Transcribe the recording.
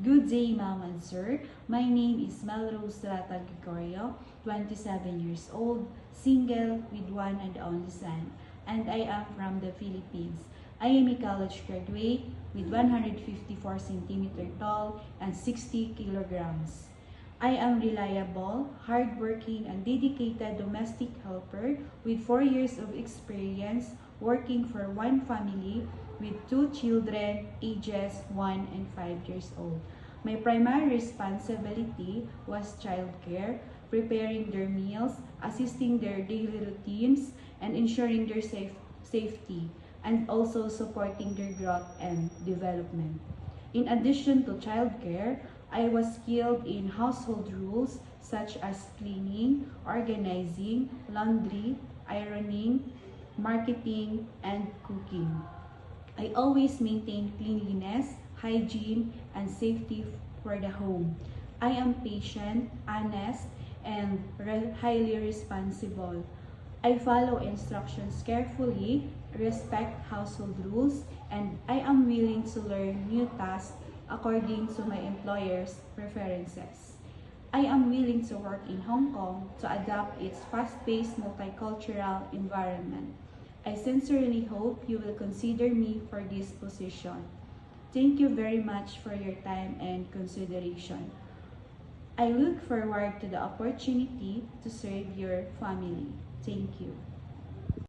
Good day, ma'am and sir. My name is Melrose Lata Gregorio, 27 years old, single with one and only son, and I am from the Philippines. I am a college graduate with 154 centimeter tall and 60 kilograms. I am reliable, hardworking, and dedicated domestic helper with 4 years of experience working for one family with 2 children ages 1 and 5 years old. My primary responsibility was childcare, preparing their meals, assisting their daily routines, and ensuring their safety, and also supporting their growth and development. In addition to childcare, I was skilled in household rules such as cleaning, organizing, laundry, ironing, marketing, and cooking. I always maintain cleanliness, hygiene, and safety for the home. I am patient, honest, and highly responsible. I follow instructions carefully, respect household rules, and I am willing to learn new tasks according to my employer's preferences. I am willing to work in Hong Kong to adapt its fast-paced multicultural environment. I sincerely hope you will consider me for this position. Thank you very much for your time and consideration. I look forward to the opportunity to serve your family. Thank you.